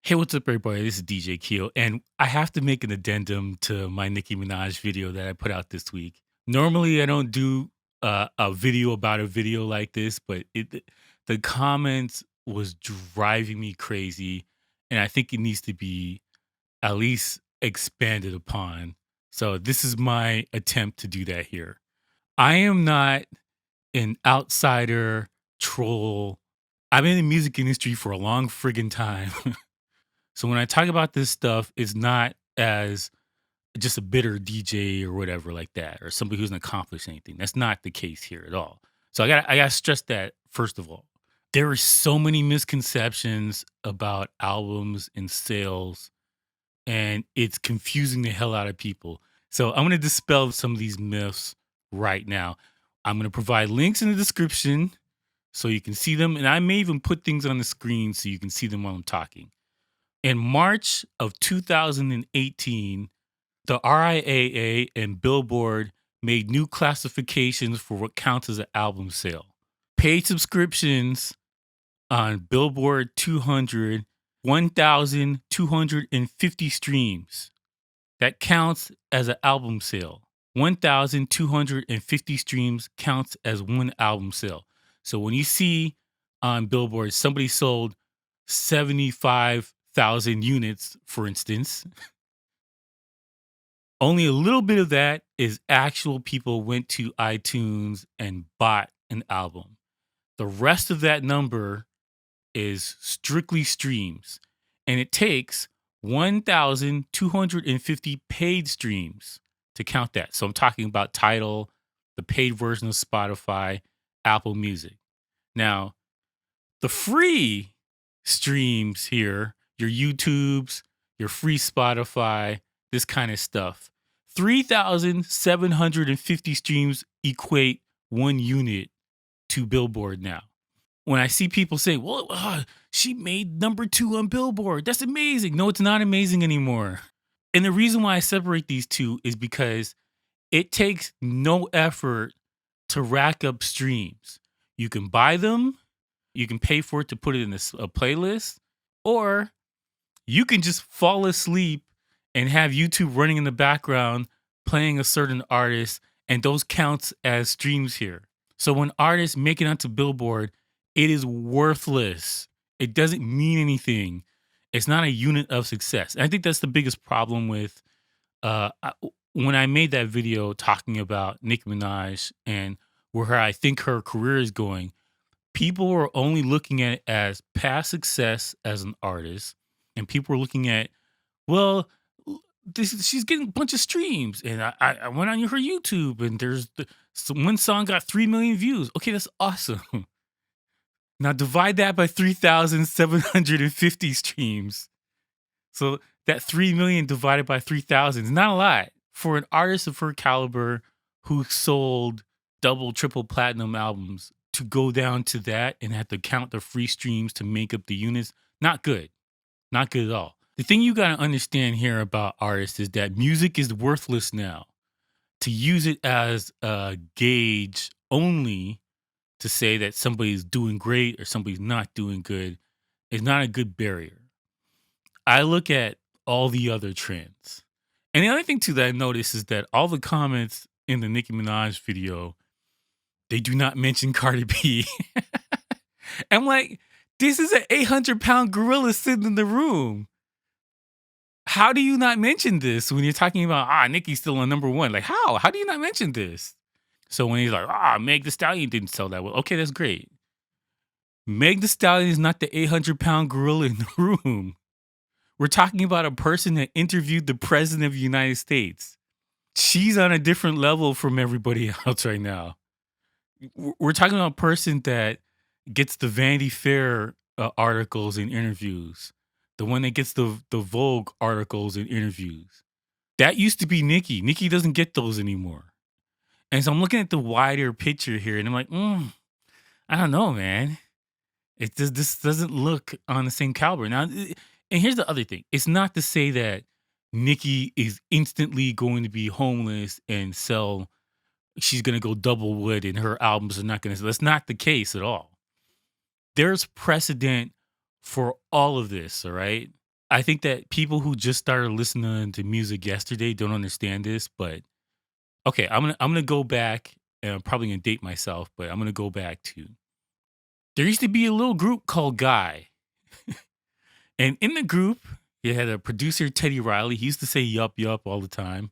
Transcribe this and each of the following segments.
Hey, what's up, everybody? This is DJ Keo, and I have to make an addendum to my Nicki Minaj video that I put out this week. Normally, I don't do a video about a video like this, but the comments was driving me crazy, and I think it needs to be at least expanded upon. So this is my attempt to do that here. I am not an outsider troll. I've been in the music industry for a long friggin' time. So when I talk about this stuff, it's not as just a bitter DJ or whatever like that, or somebody who's not accomplished anything. That's not the case here at all. So I gotta stress that first of all. There are so many misconceptions about albums and sales, and it's confusing the hell out of people. So I'm gonna dispel some of these myths right now. I'm gonna provide links in the description so you can see them, and I may even put things on the screen so you can see them while I'm talking. In March of 2018, the RIAA and Billboard made new classifications for what counts as an album sale. Paid subscriptions on Billboard 200, 1,250 streams. That counts as an album sale. 1,250 streams counts as one album sale. So when you see on Billboard somebody sold 75,000 units, for instance, only a little bit of that is actual people went to iTunes and bought an album. The rest of that number is strictly streams. And it takes 1,250 paid streams to count that. So I'm talking about Tidal, the paid version of Spotify, Apple Music. Now, the free streams here, your YouTubes, your free Spotify, this kind of stuff. 3,750 streams equate one unit to Billboard now. When I see people say, well, she made #2 on Billboard. That's amazing. No, it's not amazing anymore. And the reason why I separate these two is because it takes no effort to rack up streams. You can buy them, you can pay for it to put it in a playlist, or you can just fall asleep and have YouTube running in the background playing a certain artist, and those counts as streams here. So when artists make it onto Billboard, it is worthless. It doesn't mean anything. It's not a unit of success. And I think that's the biggest problem with when I made that video talking about Nicki Minaj and where I think her career is going. People were only looking at it as past success as an artist, and people were looking at, well, she's getting a bunch of streams, and I went on her YouTube, and one song got 3 million views. Okay, that's awesome. Now divide that by 3,750 streams. So that 3 million divided by 3,000 is not a lot for an artist of her caliber who sold double, triple platinum albums. To go down to that and have to count the free streams to make up the units, not good. Not good at all. The thing you got to understand here about artists is that music is worthless now. To use it as a gauge only to say that somebody's doing great or somebody's not doing good is not a good barrier. I look at all the other trends. And the other thing too that I noticed is that all the comments in the Nicki Minaj video, they do not mention Cardi B. I'm like, this is an 800-pound gorilla sitting in the room. How do you not mention this when you're talking about, Nicki's still on #1? Like, how? How do you not mention this? So when he's like, Meg Thee Stallion didn't sell that well. Okay, that's great. Meg Thee Stallion is not the 800-pound gorilla in the room. We're talking about a person that interviewed the president of the United States. She's on a different level from everybody else right now. We're talking about a person that gets the Vanity Fair articles and interviews, the one that gets the Vogue articles and interviews. That used to be Nicki. Nicki doesn't get those anymore. And so I'm looking at the wider picture here, and I'm like, I don't know, man. This doesn't look on the same caliber. Now, and here's the other thing. It's not to say that Nicki is instantly going to be homeless and sell. She's going to go double wood and her albums are not going to. That's not the case at all. There's precedent for all of this, all right? I think that people who just started listening to music yesterday don't understand this, but okay, I'm gonna go back, and I'm probably gonna date myself, but I'm gonna go back to there used to be a little group called Guy, and in the group, you had a producer Teddy Riley. He used to say "yup yup" all the time.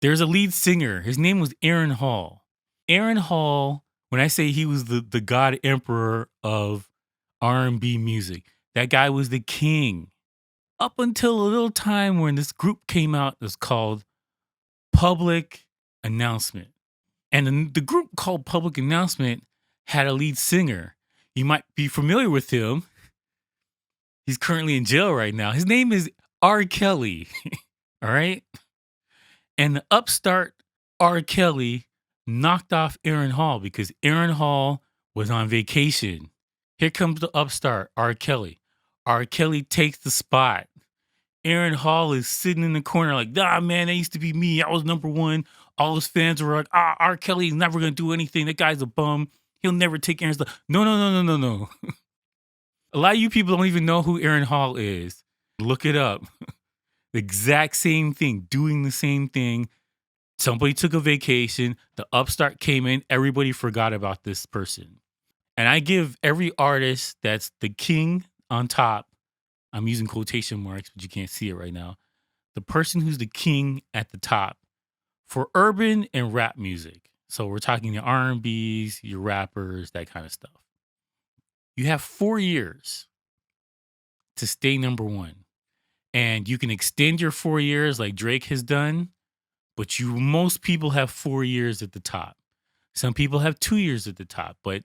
There's a lead singer. His name was Aaron Hall. Aaron Hall. When I say he was the god emperor of R&B music, that guy was the king. Up until a little time when this group came out, it was called Public Announcement. And the group called Public Announcement had a lead singer. You might be familiar with him. He's currently in jail right now. His name is R. Kelly. All right. And the upstart R. Kelly knocked off Aaron Hall because Aaron Hall was on vacation. Here comes the upstart R. Kelly. R. Kelly takes the spot. Aaron Hall is sitting in the corner like, nah, man, that used to be me. I was number one. All his fans were like, R. Kelly's never going to do anything. That guy's a bum. He'll never take Aaron's stuff. No, no, no, no, no, no. A lot of you people don't even know who Aaron Hall is. Look it up. The exact same thing, doing the same thing. Somebody took a vacation. The upstart came in. Everybody forgot about this person. And I give every artist that's the king on top. I'm using quotation marks, but you can't see it right now. The person who's the king at the top for urban and rap music. So we're talking the R&Bs, your rappers, that kind of stuff. You have 4 years to stay number one. And you can extend your 4 years like Drake has done, but most people have 4 years at the top. Some people have 2 years at the top, but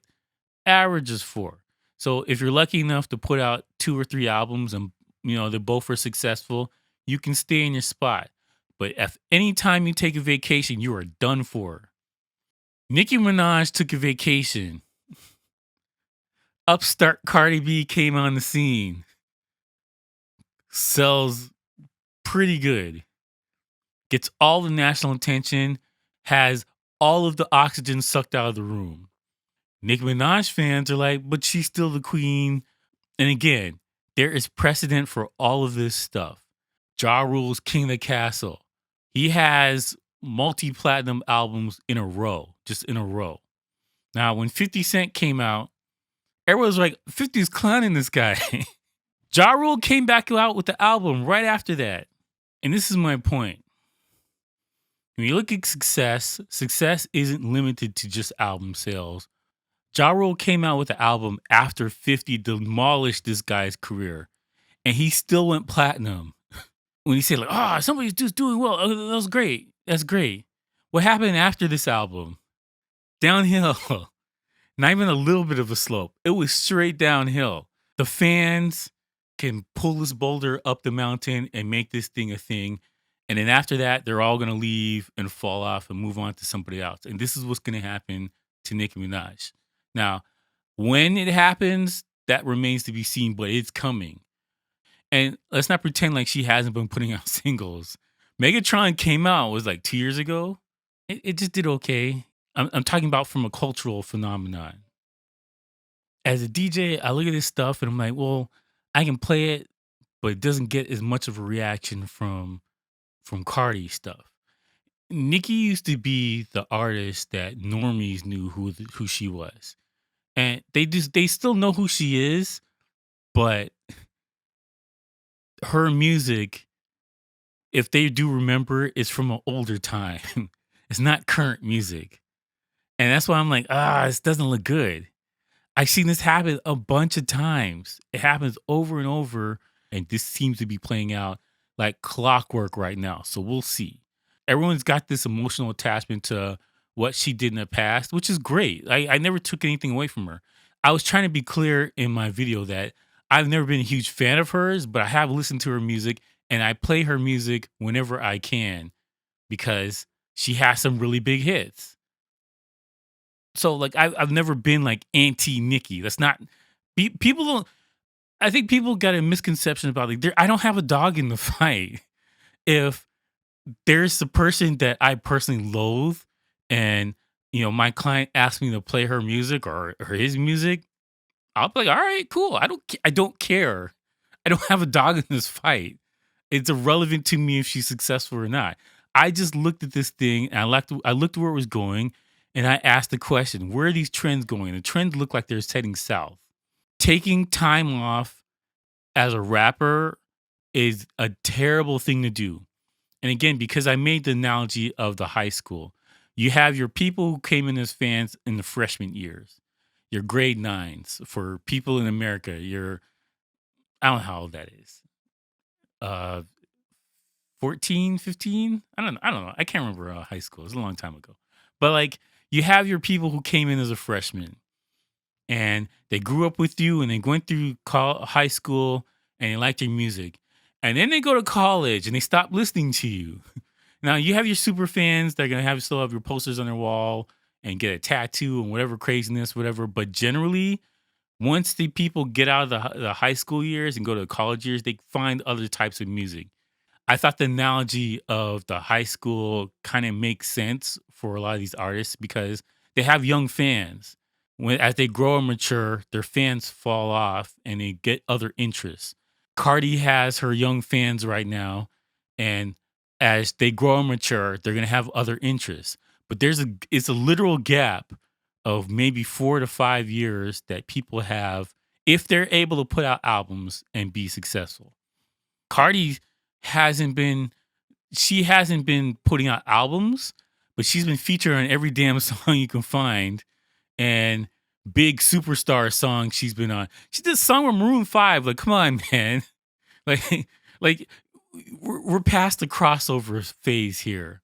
average is 4. So if you're lucky enough to put out 2 or 3 albums and they both are successful, you can stay in your spot. But if any time you take a vacation, you are done for. Nicki Minaj took a vacation. Upstart Cardi B came on the scene. Sells pretty good. Gets all the national attention. Has all of the oxygen sucked out of the room. Nicki Minaj fans are like, but she's still the queen. And again, there is precedent for all of this stuff. Ja Rule's King of the Castle. He has multi-platinum albums in a row, just in a row. Now, when 50 Cent came out, everyone was like, 50's clowning this guy. Ja Rule came back out with the album right after that. And this is my point. When you look at success isn't limited to just album sales. Ja Rule came out with the album after 50 demolished this guy's career. And he still went platinum. When he said like, somebody's just doing well. Oh, that was great. That's great. What happened after this album? Downhill. Not even a little bit of a slope. It was straight downhill. The fans can pull this boulder up the mountain and make this thing a thing. And then after that, they're all going to leave and fall off and move on to somebody else. And this is what's going to happen to Nicki Minaj. Now, when it happens, that remains to be seen, but it's coming. And let's not pretend like she hasn't been putting out singles. Megatron came out, was like 2 years ago. It just did okay. I'm talking about from a cultural phenomenon. As a DJ, I look at this stuff and I'm like, well, I can play it, but it doesn't get as much of a reaction from Cardi stuff. Nicki used to be the artist that normies knew who she was. And they still know who she is, but her music, if they do remember, is from an older time. It's not current music. And that's why I'm like, this doesn't look good. I've seen this happen a bunch of times. It happens over and over. And this seems to be playing out like clockwork right now. So we'll see. Everyone's got this emotional attachment to what she did in the past, which is great. I never took anything away from her. I was trying to be clear in my video that I've never been a huge fan of hers, but I have listened to her music and I play her music whenever I can because she has some really big hits. So like I've never been like anti Nicki. That's not people don't. I think people got a misconception about like I don't have a dog in the fight. If there's a person that I personally loathe, and my client asks me to play her music or his music, I'll be like, all right, cool. I don't care. I don't have a dog in this fight. It's irrelevant to me if she's successful or not. I just looked at this thing and I looked where it was going and I asked the question, where are these trends going? The trends look like they're heading south. Taking time off as a rapper is a terrible thing to do. And again, because I made the analogy of the high school, you have your people who came in as fans in the freshman years, your grade nines for people in America, I don't know how old that is. Uh 14, 15. I don't know. I can't remember high school. It was a long time ago. But like you have your people who came in as a freshman and they grew up with you and they went through high school and they liked your music. And then they go to college and they stop listening to you. Now you have your super fans that are gonna still have your posters on their wall and get a tattoo and whatever craziness, whatever. But generally, once the people get out of the high school years and go to the college years, they find other types of music. I thought the analogy of the high school kind of makes sense for a lot of these artists because they have young fans. When as they grow and mature, their fans fall off and they get other interests. Cardi has her young fans right now, and as they grow and mature, they're gonna have other interests. But it's a literal gap of maybe 4 to 5 years that people have if they're able to put out albums and be successful. Cardi hasn't been she hasn't been putting out albums, but she's been featured on every damn song you can find and big superstar songs she's been on. She did a song with Maroon 5. Like, come on, man. Like, like we're past the crossover phase here.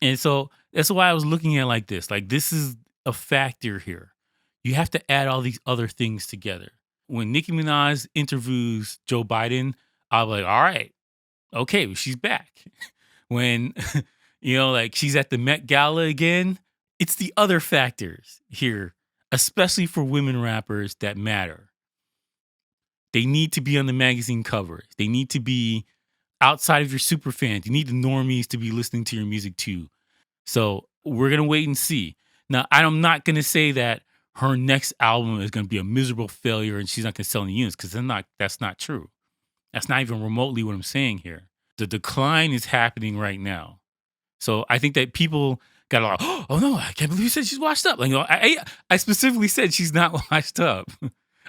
And so that's why I was looking at it like this. Like, this is a factor here. You have to add all these other things together. When Nicki Minaj interviews Joe Biden, I'm like, all right, okay, well, she's back. When, like she's at the Met Gala again, it's the other factors here, especially for women rappers that matter. They need to be on the magazine covers. They need to be outside of your super fans. You need the normies to be listening to your music too. So we're going to wait and see. Now, I'm not going to say that her next album is going to be a miserable failure and she's not going to sell any units because that's not true. That's not even remotely what I'm saying here. The decline is happening right now. So I think that people got a lot, oh no, I can't believe you said she's washed up. Like, I specifically said she's not washed up.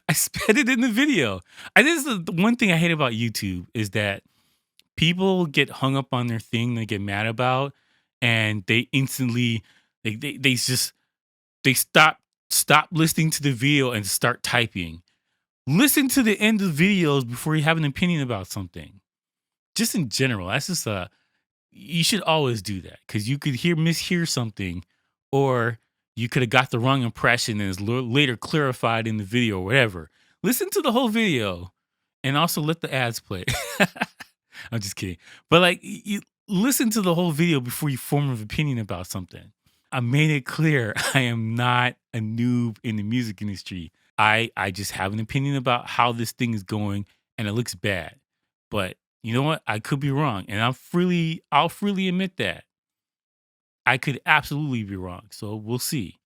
I said it in the video. This is the one thing I hate about YouTube is that people get hung up on their thing they get mad about and they instantly, they stop listening to the video and start typing. Listen to the end of the videos before you have an opinion about something. Just in general, that's just you should always do that because you could mishear something, or you could have got the wrong impression and is later clarified in the video or whatever. Listen to the whole video, and also let the ads play. I'm just kidding, but like you listen to the whole video before you form an opinion about something. I made it clear I am not a noob in the music industry. I just have an opinion about how this thing is going, and it looks bad. But you know what? I could be wrong, and I'll freely admit that. I could absolutely be wrong. So we'll see.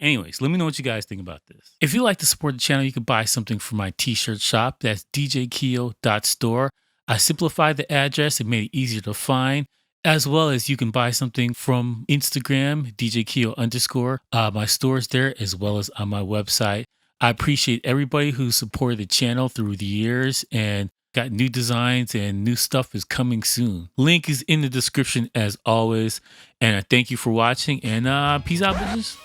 Anyways, let me know what you guys think about this. If you like to support the channel, you can buy something from my t-shirt shop. That's djkeo.store. I simplified the address and made it easier to find, as well as you can buy something from Instagram, djkeo_. My store's there, as well as on my website. I appreciate everybody who supported the channel through the years and got new designs and new stuff is coming soon. Link is in the description as always. And I thank you for watching and peace out, bitches.